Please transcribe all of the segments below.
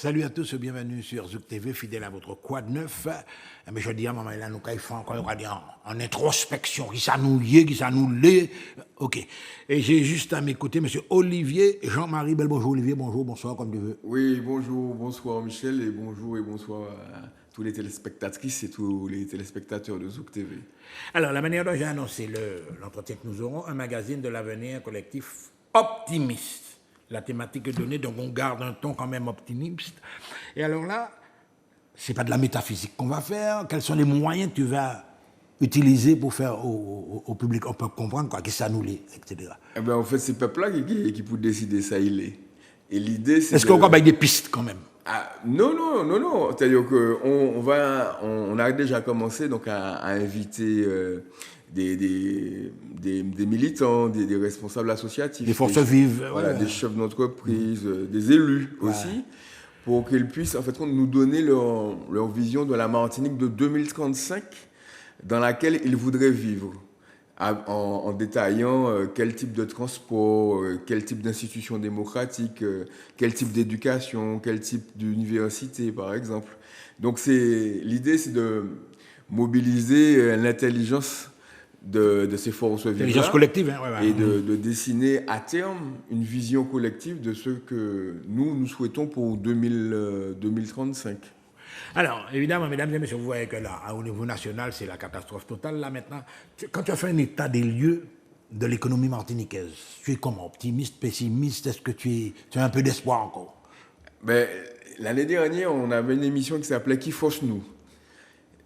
Salut à tous, bienvenue sur Zouk TV, fidèle à votre Quad 9. Mais je dis à maman, là, nous, quand il faut encore en introspection, qui ça nous y est, qui ça nous l'est. Ok. Et j'ai juste à m'écouter monsieur Olivier Jean-Marie Bel. Bonjour Olivier, bonjour, bonsoir, comme tu veux. Oui, bonjour, bonsoir Michel, et bonsoir à tous les téléspectatrices et tous les téléspectateurs de Zouk TV. Alors, la manière dont j'ai annoncé l'entretien que nous aurons, un magazine de l'avenir collectif optimiste. La thématique est donnée, donc on garde un ton quand même optimiste. Et alors là, c'est pas de la métaphysique qu'on va faire. Quels sont les moyens que tu vas utiliser pour faire au public? On peut comprendre quoi, que ça nous l'est, etc. Eh bien, en fait, c'est le peuple-là qui peut décider ça, il est. Et l'idée, c'est Est-ce qu'on va avec des pistes quand même? Ah, non. C'est-à-dire on a déjà commencé donc, à inviter des militants, des responsables associatifs. Des forces vives. Voilà, des chefs d'entreprise, des élus aussi, pour qu'ils puissent en fait nous donner leur vision de la Martinique de 2035 dans laquelle ils voudraient vivre. En détaillant quel type de transport, quel type d'institution démocratique, quel type d'éducation, quel type d'université, par exemple. Donc l'idée, c'est de mobiliser l'intelligence de ces forces vives. Intelligence collective, hein, et de dessiner à terme une vision collective de ce que nous souhaitons pour 2035. Alors, évidemment, mesdames et messieurs, vous voyez que là, au niveau national, c'est la catastrophe totale. Là, maintenant, quand tu as fait un état des lieux de l'économie martiniquaise, tu es comment? Optimiste, pessimiste? Est-ce que tu as un peu d'espoir encore? Ben, l'année dernière, on avait une émission qui s'appelait Qui force nous?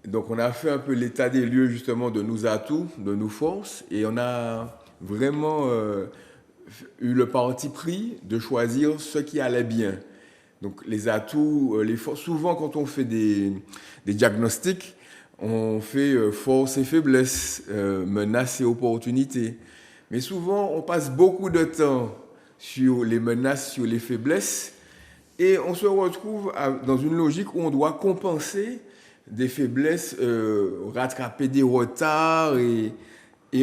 Donc, on a fait un peu l'état des lieux, justement, de nos atouts, de nos forces, et on a vraiment eu le parti pris de choisir ce qui allait bien. Donc les atouts, les forces, souvent quand on fait des diagnostics, on fait force et faiblesse, menaces et opportunités. Mais souvent, on passe beaucoup de temps sur les menaces, sur les faiblesses, et on se retrouve dans une logique où on doit compenser des faiblesses, rattraper des retards, et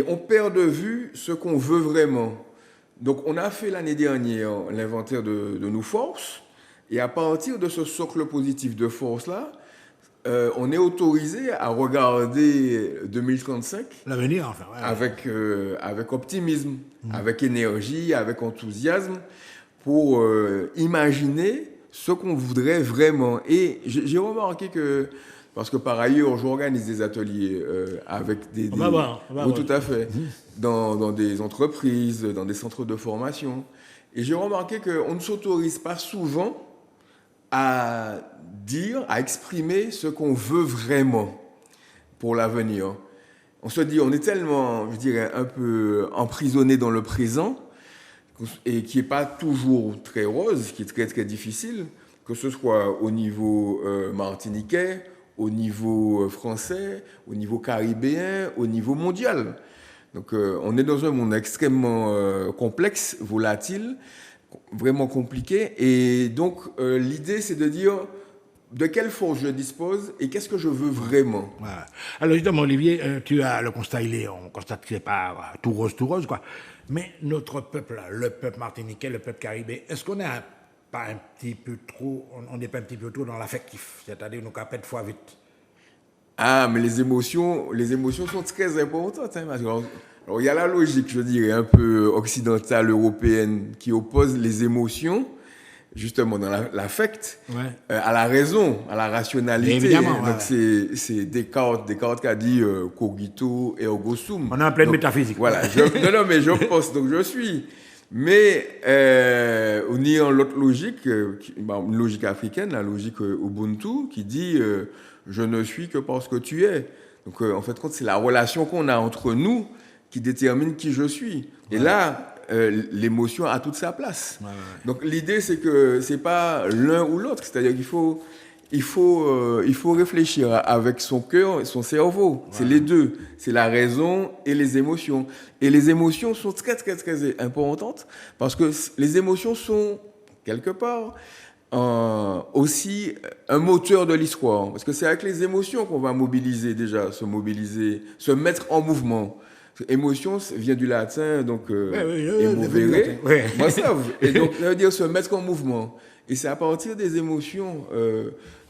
on perd de vue ce qu'on veut vraiment. Donc on a fait l'année dernière l'inventaire de nos forces. Et à partir de ce socle positif de force-là, on est autorisé à regarder 2035 l'avenir, enfin, avec optimisme, avec énergie, avec enthousiasme, pour imaginer ce qu'on voudrait vraiment. Et j'ai remarqué que, parce que par ailleurs, j'organise des ateliers avec des... Oui, tout à fait, dans des entreprises, dans des centres de formation. Et j'ai remarqué qu'on ne s'autorise pas souvent à dire, à exprimer ce qu'on veut vraiment pour l'avenir. On se dit, on est tellement, je dirais, un peu emprisonné dans le présent, et qui n'est pas toujours très rose, qui est très très difficile, que ce soit au niveau martiniquais, au niveau français, au niveau caribéen, au niveau mondial. Donc on est dans un monde extrêmement complexe, volatile, vraiment compliqué. Et donc, l'idée, c'est de dire de quelle force je dispose et qu'est-ce que je veux vraiment. Voilà. Alors, justement, Olivier, tu as le constat, on constate que c'est pas tout rose, quoi. Mais notre peuple, là, le peuple martiniquais, le peuple caribéen, est-ce qu'on n'est pas un petit peu trop, on n'est pas un petit peu trop dans l'affectif? C'est-à-dire, nous capons de fois vite. Ah, mais les émotions sont très importantes. Hein, alors, il y a la logique, je dirais, un peu occidentale, européenne, qui oppose les émotions, justement, dans l'affect, à la raison, à la rationalité. Évidemment, donc, c'est Descartes qui a dit cogito ergo sum. On est en pleine donc, métaphysique. Voilà. Non, mais je pense, donc je suis. Mais on y a l'autre logique, une logique africaine, la logique Ubuntu, qui dit je ne suis que parce que tu es. Donc, en fait, c'est la relation qu'on a entre nous qui détermine qui je suis. Et là, l'émotion a toute sa place. Donc l'idée, c'est que c'est pas l'un ou l'autre. C'est-à-dire qu'il faut réfléchir avec son cœur et son cerveau. C'est les deux. C'est la raison et les émotions. Et les émotions sont très, très, très importantes parce que les émotions sont, quelque part, aussi un moteur de l'histoire. Parce que c'est avec les émotions qu'on va mobiliser déjà, se mettre en mouvement. Émotion vient du latin, donc oui, émovere, ouais. moi ça. Et donc, ça veut dire se mettre en mouvement. Et c'est à partir des émotions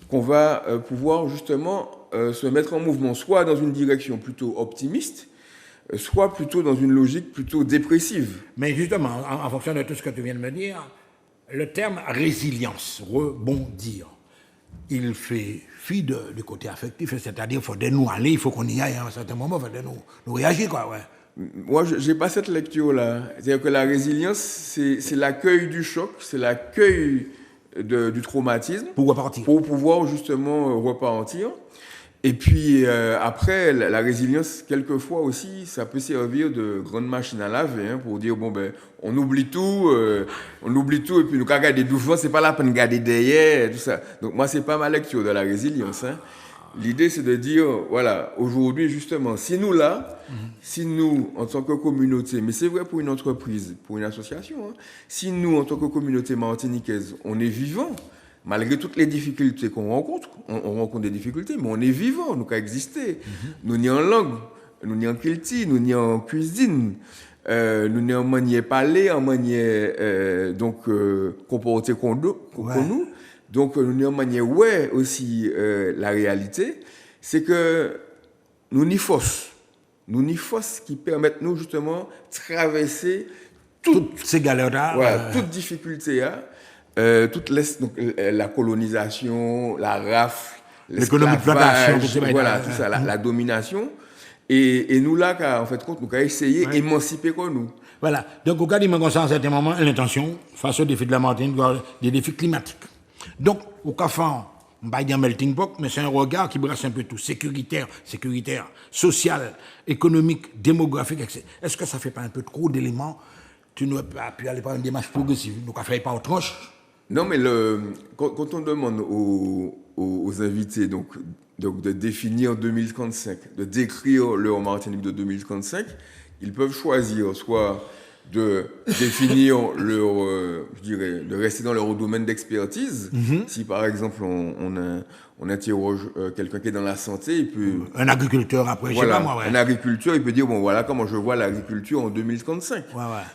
qu'on va pouvoir justement se mettre en mouvement, soit dans une direction plutôt optimiste, soit plutôt dans une logique plutôt dépressive. Mais justement, en fonction de tout ce que tu viens de me dire, le terme résilience, rebondir, il fait fi du côté affectif, c'est-à-dire qu'il faut nous aller, il faut qu'on y aille à un certain moment, il faut nous réagir, quoi, ouais. Moi, je n'ai pas cette lecture-là. C'est-à-dire que la résilience, c'est l'accueil du choc, c'est l'accueil du traumatisme. Pour repartir. Pour pouvoir justement repartir. Et puis après, la résilience, quelquefois aussi, ça peut servir de grande machine à laver, hein, pour dire, bon, ben, on oublie tout, et puis nous, quand on regarde devant, c'est pas la peine de garder derrière, tout ça. Donc moi, c'est pas ma lecture de la résilience, hein. L'idée, c'est de dire, voilà, aujourd'hui, justement, si nous, en tant que communauté, mais c'est vrai pour une entreprise, pour une association, hein, si nous, en tant que communauté martiniquaise, on est vivant, malgré toutes les difficultés qu'on rencontre, on rencontre des difficultés, mais on est vivant, nous, qu'à exister. Nous n'y en langue, nous n'y en culture, nous n'y en cuisine, nous n'y en manière parler, en manière, comporter qu'on nous. Donc, nous n'y en manière, aussi, la réalité, c'est que nous n'y force qui permettent nous, justement, traverser toutes ces galères-là. Toutes difficultés, la colonisation, la rafle, l'économie de plantation, voilà, tout ça, la domination. Et nous, là, en fait, nous avons essayé d'émanciper nous. Voilà. Donc, au cas d'un à un certain moment, l'intention, face aux défis de la Martinique, des défis climatiques. Donc, au cas on va dire melting pot, mais c'est un regard qui brasse un peu tout, sécuritaire, social, économique, démographique, etc. Est-ce que ça ne fait pas un peu trop d'éléments? Tu n'aurais pas pu aller par une démarche progressive, donc on ne fait pas aux tranches. Non, mais quand on demande aux invités donc de définir 2035, de décrire leur Martinique de 2035, ils peuvent choisir soit de définir de rester dans leur domaine d'expertise. Si par exemple on interroge quelqu'un qui est dans la santé, il peut... Un agriculteur après, voilà, je sais pas moi, un agriculteur, il peut dire, bon voilà comment je vois l'agriculture en 2035.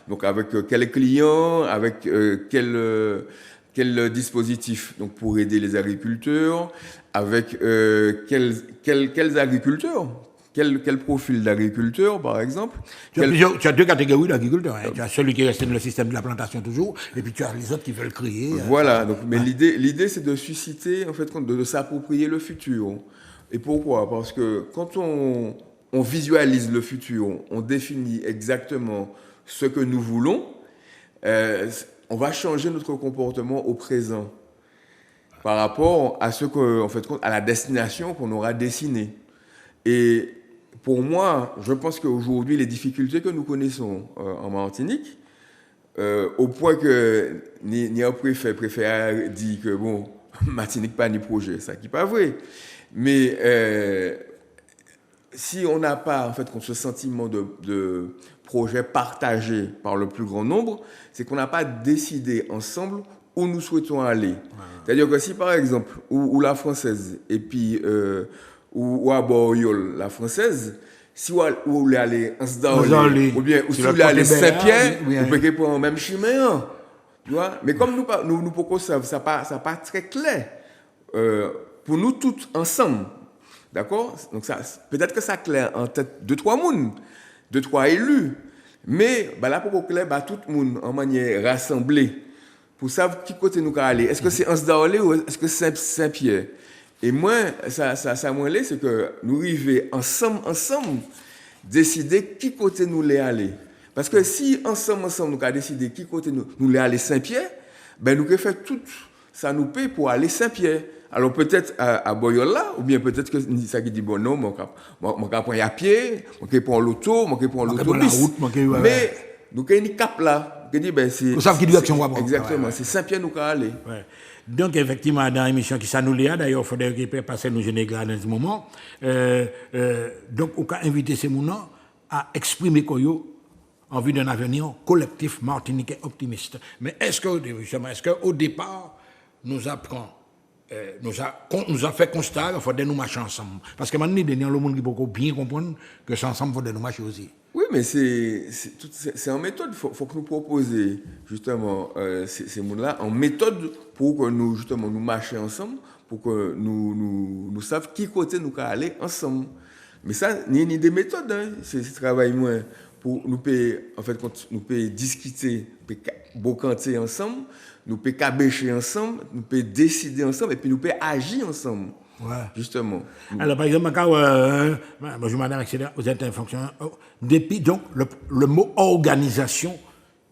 Donc avec quels clients, avec quel dispositif donc pour aider les agriculteurs, avec quels agriculteurs, quel profil d'agriculteur, par exemple. Tu as deux catégories d'agriculteurs. Tu as celui qui reste dans le système de la plantation toujours, et puis tu as les autres qui veulent créer. Voilà, donc, mais l'idée, c'est de susciter, en fait, de s'approprier le futur. Et pourquoi? Parce que quand on visualise le futur, on définit exactement ce que nous voulons, on va changer notre comportement au présent par rapport à à la destination qu'on aura dessinée. Et pour moi, je pense qu'aujourd'hui, les difficultés que nous connaissons en Martinique, au point que un préfet dit que bon, Martinique pas ni projet, ça qui n'est pas vrai. Mais si on n'a pas ce sentiment de projet partagé par le plus grand nombre, c'est qu'on n'a pas décidé ensemble où nous souhaitons aller. C'est-à-dire que si par exemple, ou la française, et puis ou à Boyol, la française, si vous voulez aller en Sdaolé, ou bien si vous voulez aller Saint-Pierre, vous pouvez prendre le même chemin. Tu vois? Mais comme nous pourquoi ça pas très clair pour nous tous ensemble. D'accord? Donc ça, peut-être que ça clair en tête 2-3 personnes, 2-3 élus, mais là pour clair tout le monde en manière rassemblée pour savoir qui côté nous aller. Est-ce que c'est Ansdaolé ou est-ce que c'est Saint-Pierre? Et moi, ça c'est que nous arrivons ensemble, décider qui côté nous les aller. Parce que si ensemble nous avons décidé qui côté nous les aller Saint-Pierre, ben nous avons fait tout ça nous paye pour aller Saint-Pierre. Alors peut-être à Boyola, ou bien peut-être que ça qui dit bon non, moi je prends à pied, moi je prends l'auto, moi je prends l'autobus. Mais nous avons une cap là. Vous savez qui direction on va prendre. Exactement, c'est Saint-Pierre nous allons aller. Donc effectivement, dans l'émission qui s'annule, d'ailleurs, il faudrait qu'il passe nous jeunes gars dans ce moment. Donc on a invité ces gens à exprimer Koyo en vue d'un avenir collectif martiniquais optimiste. Mais est-ce qu'au départ, nous apprend nous a fait constat qu'il faudrait nous marcher ensemble. Parce que maintenant, il y a le monde qui peut bien comprendre que c'est ensemble qu'il faudrait nous marcher aussi. Oui, mais c'est en méthode. Faut que nous proposions justement ces mots-là en méthode pour que nous justement nous marchions ensemble, pour que nous savions qui côté nous aller ensemble. Mais ça, ni des méthodes, hein. C'est travail moins pour nous payer, en fait, quand nous payer discuter, bocanter ensemble, nous payer cabécher ensemble, nous payer décider ensemble et puis nous payer agir ensemble. Ouais. Justement. Alors, par exemple, quand bonjour madame, etc., vous êtes un fonctionnaire. Depuis, donc, le mot organisation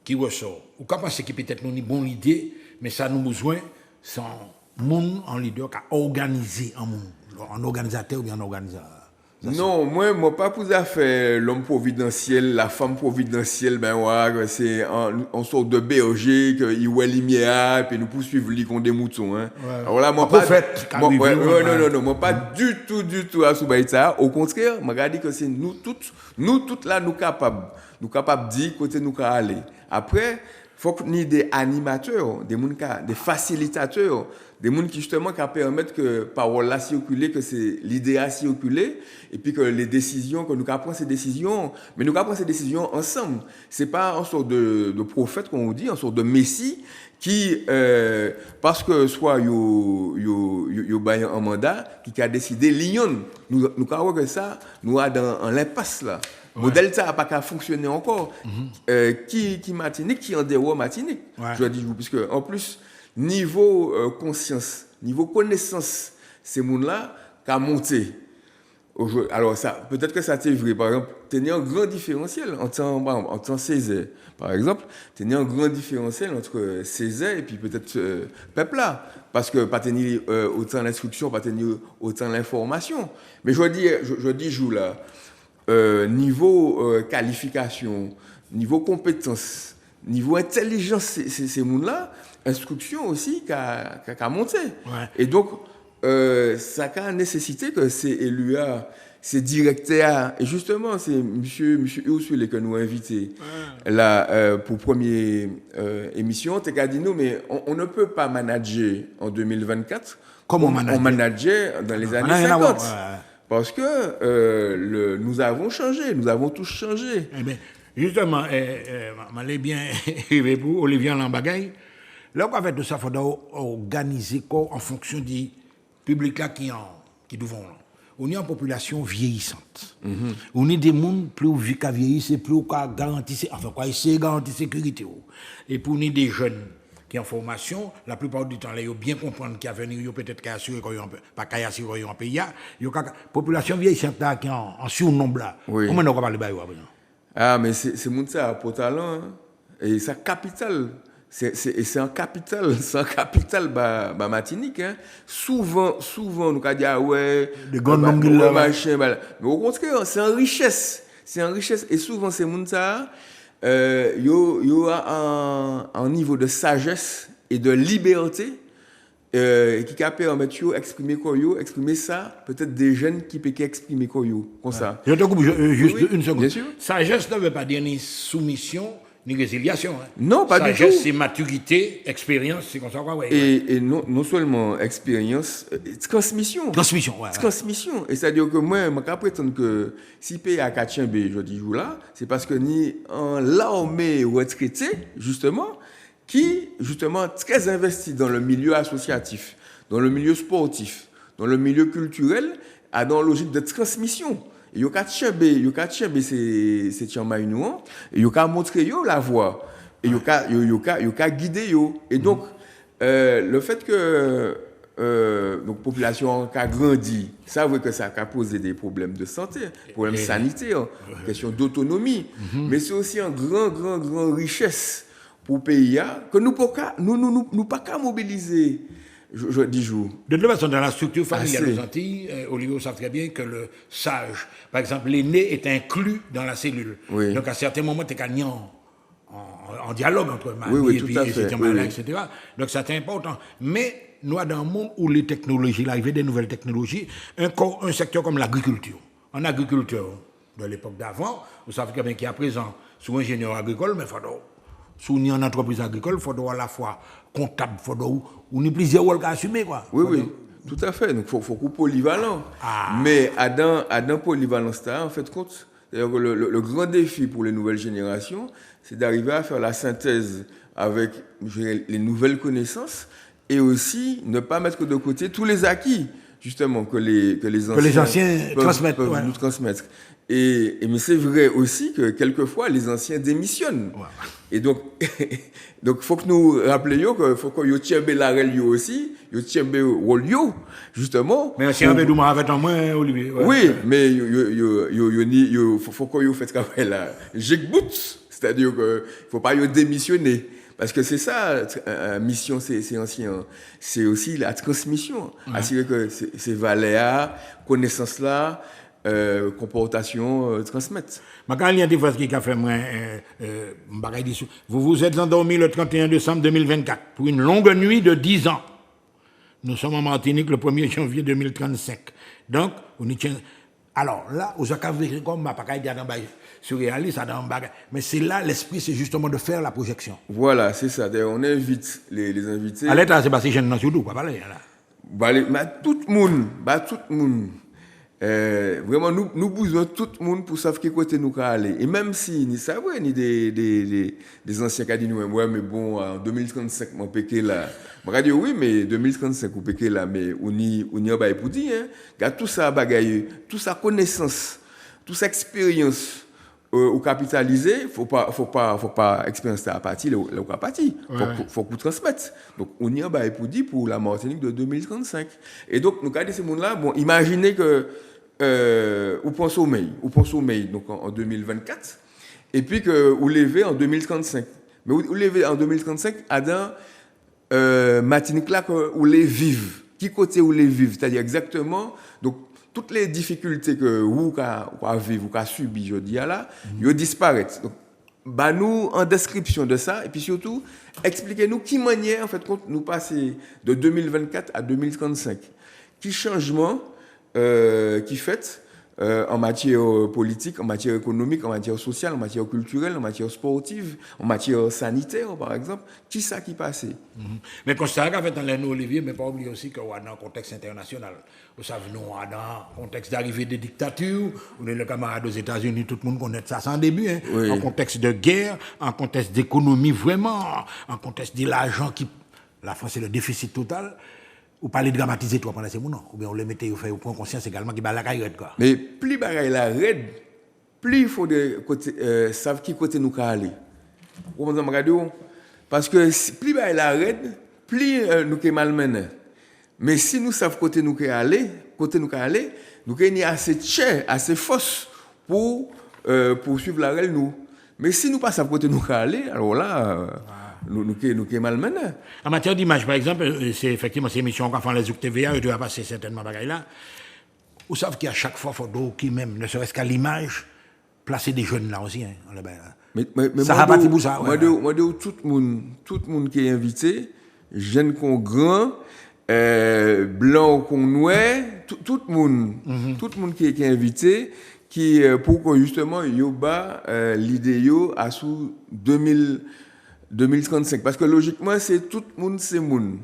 qui ressort. Ou quand penser que peut-être nous avons une bonne idée, mais ça nous besoin, c'est un monde en leader qui a organisé un monde, un organisateur ou bien un organisateur. Non, moi, pas pour ça faire l'homme providentiel, la femme providentielle, ben ouais, c'est en sorte de berger, qu'il voit lumière, puis nous poursuivre lui qu'on des moutons, hein. Ouais. Alors là, moi, pas. Non, moi, pas du tout à Soubaïta. Au contraire, moi, dit que c'est nous toutes là, nous capables de dire côté nous qu'à aller. Après, faut que nous ayons des animateurs, des facilitateurs, des gens qui justement permettent que parole là circuler, que c'est l'idée à circuler, et puis que les décisions, que nous prenions ces décisions, mais nous prenions ces décisions ensemble. C'est pas en sorte de prophète qu'on dit, en sorte de messie qui, parce que soit yo bail un mandat, qui a décidé Lyon, nous croyons que ça, nous a dans l'impasse là. Le modèle ça n'a pas qu'à fonctionner encore. Qui Martinique, qui en dehors Martinique. Ouais. Je dis puisque en plus niveau conscience, niveau connaissance, ces mondes-là qu'a monté. Alors ça, peut-être que ça t'est vrai. Par exemple, tenir un grand différentiel entre Césaire, par exemple, tenir un grand différentiel entre Césaire et puis peut-être peuple là, parce que pas tenir autant l'instruction, pas tenir autant l'information. Mais je dis joue là. Niveau qualification, niveau compétence, niveau intelligence, ces mondes-là, instruction aussi qui a monté. Ouais. Et donc, ça a nécessité que ces élus-là, ces directeurs, et justement, c'est M. Ursule que nous avons invité là, pour première émission, tu as dit nous, mais on ne peut pas manager en 2024 comme on manageait dans les années 50. Parce que nous avons changé, nous avons tous changé. Eh bien, justement, je bien arrivé pour Olivier Lambagaille. Là, on va faire de ça, il faudra organiser en fonction du public là qui devant là. On est en population vieillissante. Mm-hmm. On est des gens plus vieux qu'à vieillir, plus qu'à garantir, enfin, quoi, essayer de garantir la sécurité. Et pour nous, des jeunes qui en formation, la plupart du temps, ils ont bien comprendre qu'il y a venir, peut-être qu'à assurer qu'on pas qu'à assurer qu'on pays. Il y a une population vieillissante là qui est en surnombre là. Oui. Comment on va parler de ça? Ah, mais c'est mon ça, pour talent. Hein. Et c'est capital. C'est un capital. C'est un capital, Martinique. Hein. Souvent, nous avons dit, ouais, de grands nombres machin. Mais au contraire, c'est une richesse. C'est une richesse. Et souvent, c'est mon ça. Il y a un niveau de sagesse et de liberté qui permet d'exprimer exprimer ça, peut-être des jeunes qui peuvent exprimer comme ça. Je te coupe juste une seconde. Bien sûr. Sagesse ne veut pas dire ni soumission, ni résiliation. Hein. Non, pas du tout. Sagesse, c'est maturité, expérience, c'est comme ça. Ouais. Et non seulement expérience, transmission. Transmission, ouais. Transmission. Et c'est-à-dire que moi, je prétends que si pays à Kachinbe, je dis là, c'est parce que ni en l'armée retraité, justement, qui, justement, très investi dans le milieu associatif, dans le milieu sportif, dans le milieu culturel, a dans la logique de transmission. Et yo ka tchembe c'est Tchamaïnouan, et yo ka montrer yo la voie, et yo ka guider yo. Et donc le fait que donc population a grandi, ça veut que ça a posé des problèmes de santé, problèmes sanitaires, question d'autonomie, mais c'est aussi un grand richesse pour le pays que nous pas qu'à mobiliser. Je dis jour. De toute façon, dans la structure familiale des Antilles, Olivier savent très bien que le sage, par exemple, l'aîné est inclus dans la cellule. Oui. Donc à certains moments, tu es gagné en dialogue entre Marie et puis etc. Donc c'est important. Mais nous sommes dans un monde où les technologies, l'arrivée des nouvelles technologies, un secteur comme l'agriculture. En agriculture, de l'époque d'avant, vous savez très bien qu'il y a présent sous ingénieur agricole, mais il faut Si on est en entreprise agricole, il faut à la fois comptable, il faut on y plusieurs rôles à assumer, quoi. Oui, tout à fait. Donc, il faut qu'on polyvalent. Mais à dans polyvalence, en fait, compte, le grand défi pour les nouvelles générations, c'est d'arriver à faire la synthèse avec les nouvelles connaissances et aussi ne pas mettre de côté tous les acquis, justement, que les anciens peuvent nous transmettre. Mais c'est vrai aussi que quelquefois, les anciens démissionnent. Ouais. Et donc, faut que nous rappelions qu'il faut que nous tiennes la règle aussi, nous tiennes le rôle, justement. Mais si on veut nous avec en moins, Olivier. Ouais. Oui, mais faut que vous faites travail là. J'ai-bout, c'est-à-dire qu'il ne faut pas démissionner. Parce que c'est ça, mission, c'est ancien. C'est aussi la transmission. Assurer que ces valeurs, connaissances-là, comportation transmettre. Il y a des fois qui a fait moi, vous vous êtes endormi le 31 décembre 2024 pour une longue nuit de 10 ans. Nous sommes en Martinique le 1er janvier 2035. Donc, on y tient. Alors là, vous avez comme ma pacaille dans surréaliste, mais c'est là l'esprit, c'est justement de faire la projection. Voilà, c'est ça. D'ailleurs, on invite les invités. À l'état, c'est parce que je ne suis pas parler là. Tout le monde. Vraiment, nous besoin tout le monde pour savoir quel côté nous aller. Et même si ni ça, ni des anciens qui disent ouais, mais bon, en 2035, on peut là. Je dis oui, mais 2035, on peut là, mais on y a pour dire, hein. Car tout ça bagaille, toute sa connaissance, toute sa expérience au capitaliser, faut pas expérience à partir le à partir. Faut qu'on transmette. Donc on y a pour dire pour la Martinique de 2035. Et donc nous regardons ces monde là, bon, imaginez que ou pense au sommeil donc en 2024 et puis que vous levez en 2035. Mais vous levez en 2035 à dans Martinique là que vous les vivez. Qui côté vous les vivez, c'est-à-dire exactement donc toutes les difficultés que vous avez subi je dis là, ils disparaissent. Donc nous en description de ça et puis surtout expliquez-nous qui manière en fait quand nous passer de 2024 à 2035. Qui changement qui fait en matière politique, en matière économique, en matière sociale, en matière culturelle, en matière sportive, en matière sanitaire, par exemple, qui ça qui passe? Mais quand ça fait dans l'année Olivier, mais pas oublier aussi qu'on est dans un contexte international. Vous savez, nous, on est dans un contexte d'arrivée des dictatures, on est le camarade aux États-Unis, tout le monde connaît ça sans début, hein. Oui. En contexte de guerre, en contexte d'économie vraiment, en contexte de l'argent qui... La France, c'est le déficit total. Ou pas les dramatiser toi pendant ces moments, ou bien on les mettait au fait au point conscience également qui bat la caille quoi. Mais plus bagaille la raide, plus il faut de côté savent qui côté nous ca aller. Vous m'entendez regarder parce que plus bagaille la raide, plus nous qui malmené. Mais si nous savons côté nous ca aller, nous gagnons assez cher, assez force pour suivre la raide nous. Mais si nous pas savons côté nous ca aller, alors là nous qui malmené. En matière d'image, par exemple, c'est effectivement ces émissions qu'on fait les Zouk TVA, et tu vas passer certainement bagaille là. Vous savez qu'à chaque fois, il faut qui même, ne serait-ce qu'à l'image, placer des jeunes là aussi. Hein, mais ça va partir pour ça. Moi, tout le monde qui est invité, jeune qu'on grand, blanc qu'on noir, tout le monde qui est invité, qui pour que justement yoba l'idée à sous 2035 parce que logiquement c'est tout le monde c'est monde.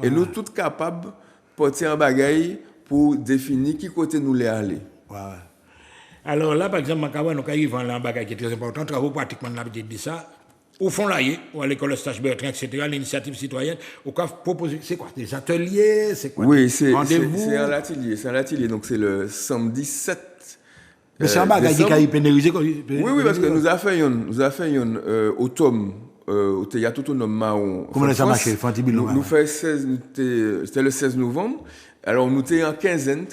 Et nous tous capables porter un bagaille pour définir qui côté nous les aller. Alors là par exemple nous arrivons là un bagaille qui est très important, travaux pratiquement on a dit ça. Au fond là, ou à l'école Stage Bertrand, etc., l'initiative citoyenne, au cas proposer, c'est quoi? Des ateliers, c'est quoi? Oui, c'est un atelier, donc c'est le samedi 7. Mais c'est un bagage qui a pénalisé. Oui, parce que nous avons fait au tome. Au théâtre autonome Mahon. Comment ça marche? Nous faisons c'était le 16 novembre. Alors nous étions en quinzaine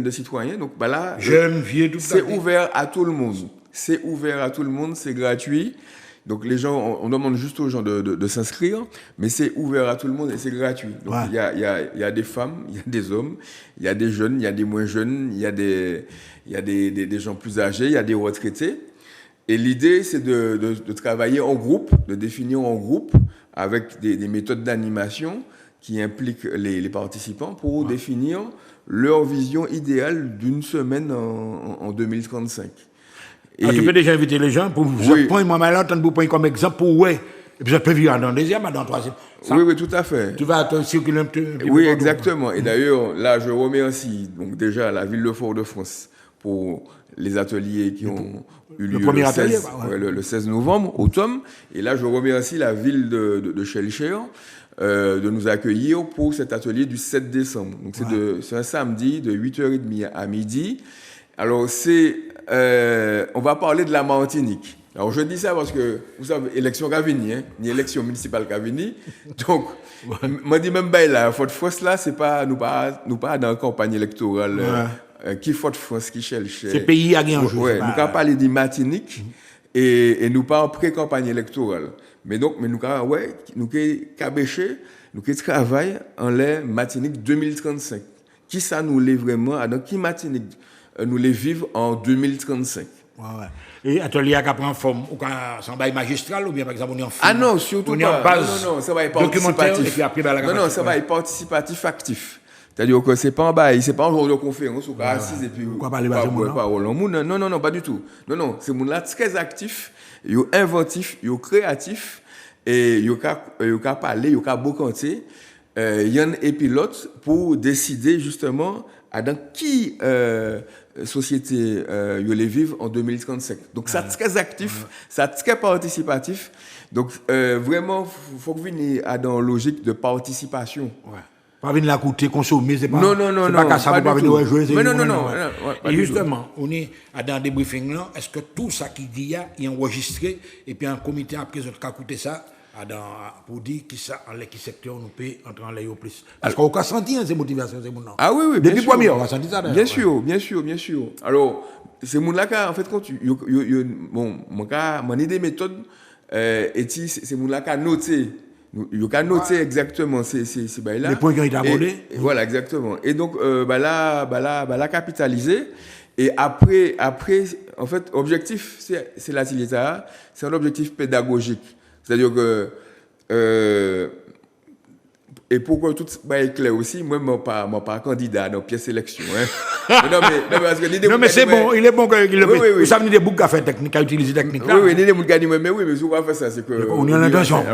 de citoyens. Donc là, jeunes, vieux, tout ça. C'est ouvert à tout le monde. C'est gratuit. Donc les gens, on demande juste aux gens de s'inscrire, mais c'est ouvert à tout le monde et c'est gratuit. Donc il y a des femmes, il y a des hommes, il y a des jeunes, il y a des moins jeunes, il y a des gens plus âgés, il y a des retraités. Et l'idée, c'est de travailler en groupe, de définir en groupe avec des méthodes d'animation qui impliquent les participants pour définir leur vision idéale d'une semaine en 2035. Tu peux déjà inviter les gens pour prendre moi malade pour prendre comme exemple pour Et puis ça peut vivre dans le deuxième, dans le troisième. Oui, oui, tout à fait. Tu vas te circuler un peu. Oui, exactement. Et d'ailleurs, là, je remercie donc déjà la ville de Fort-de-France pour les ateliers qui ont eu lieu premier atelier, le 16 novembre, automne. Et là, je remercie la ville de Schellcher de nous accueillir pour cet atelier du 7 décembre. Donc, c'est un samedi de 8h30 à midi. Alors, on va parler de la Martinique. Alors, je dis ça parce que, vous savez, élection Cavini, ni élection municipale Cavini. Donc, moi, dis même, là, Fort-de-France, là, c'est pas, nous pas dans la campagne électorale, qui Fort-de-France, qui Schellcher. C'est pays à gagner en jeu. Oui, nous avons parlé de Martinique et nous pas en pré-campagne électorale. Mais donc, nous avons cabéché, nous travaillons en l'air Martinique 2035. Qui ça nous l'est vraiment, donc qui Martinique nous les vivre en 2035. Ouais. Et atelier qui prend forme, ou c'est un bail magistral, ou bien par exemple on est en film. Ah non, surtout pas. Non, ça va être participatif. Et puis après, non, ça va être participatif actif. C'est-à-dire que c'est pas un bail, c'est pas un jour de conférence, ou assise et puis pourquoi parler de non, pas du tout. Non, c'est mon là très actif, yo inventif, yo créatif et yo ka parler, yo ka bocanter Yann et pilote pour décider justement dans qui société yo les vivre en 2035. Donc ça très actif, ça très participatif. Donc vraiment faut que venir dans une logique de participation. Ouais. Pas venir la coûter, consommer, c'est pas. Non. Pas qu'à ça, pas venir jouer. Non. Et justement, on est dans des briefings là. Est-ce que tout ça qui dit est enregistré et puis un comité après qui a coûté ça pour dire qui ça, en quel secteur nous peut entrer en l'air au plus. Parce qu'on a senti ces motivations, ces gens-là. Ah oui. Depuis le premier, on a senti ça. Bien sûr. Alors, ces gens-là, en fait, quand mon idée méthode, et ces gens-là qui ont noté. Il a noté exactement ces bails-là. Les points qui ont été abordés. Voilà, exactement. Et donc, là, capitaliser. Et après, en fait, objectif, c'est l'atelier, c'est un objectif pédagogique. C'est-à-dire que, et pourquoi tout ça est clair aussi, moi, je ne suis pas candidat dans pièce sélection. Non, mais c'est bon, il est bon qu'il le fasse. Vous savez, des boucs à faire technique, à utiliser technique. Oui, il y a des gens qui disent, mais si on va faire ça, c'est que. On est en intention.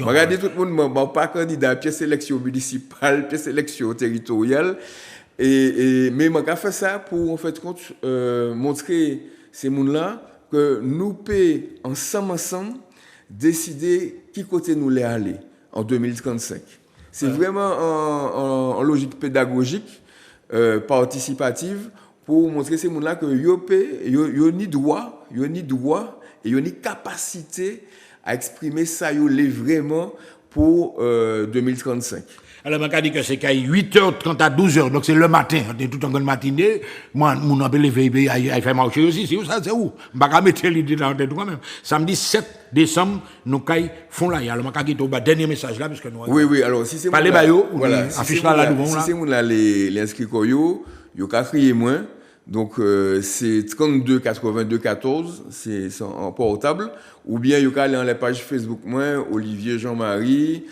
Regardez tout le monde, je ne suis pas candidat à pièce sélection municipale, pièce sélection territoriale. Mais je vais faire ça pour, en fait, montrer ces gens-là que nous pouvons ensemble décider qui côté nous les aller en 2035. C'est vraiment en logique pédagogique, participative, pour montrer ces gens-là que yo ni droit et yo ni capacité à exprimer ça yo les vraiment pour 2035. Alors, je dis que c'est qu'à 8h30 à 12h, donc c'est le matin, on est tout en bonne matinée. Moi, mon appel levé, il fait marcher aussi. C'est où ça? C'est où? Je ne vais pas mettre l'idée dans la tête quand même. Samedi 7 décembre, nous font là. Alors, je vais dire dernier message là, parce que nous. Oui, alors si c'est mon. Parlez, voilà. Si c'est mon là, les inscrits, yo ka crier moins. Donc, c'est 32 82 14, c'est en portable. Ou bien, yo ka aller dans la page Facebook, moi, Olivier Jean-Marie.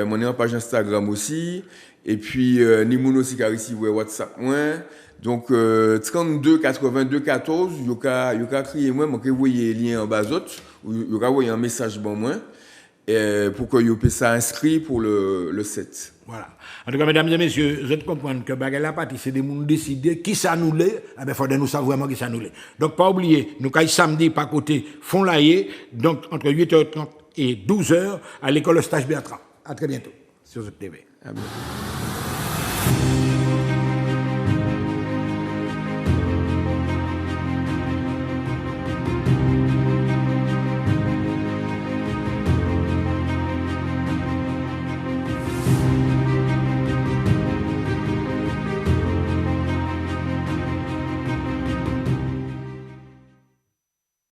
Mon en page Instagram aussi. Et puis, ni mon aussi qui a reçu WhatsApp, moi. Donc, 32 82 14, il y a crié moi, je vais envoyer le lien en bas autre, ou il y a envoyer un message bon moi, pour que vous puissiez s'inscrire pour le 7. Voilà. En tout cas, mesdames et messieurs, vous comprenez que la partie, c'est des gens décider qui ça nous l'est, il faut nous savoir vraiment qui ça nous l'est. Donc, pas oublier, nous sommes samedi par côté Fond-Laillé, donc entre 8h30 et 12h à l'école Stage Bertrand. À très bientôt sur cette TV. À bientôt.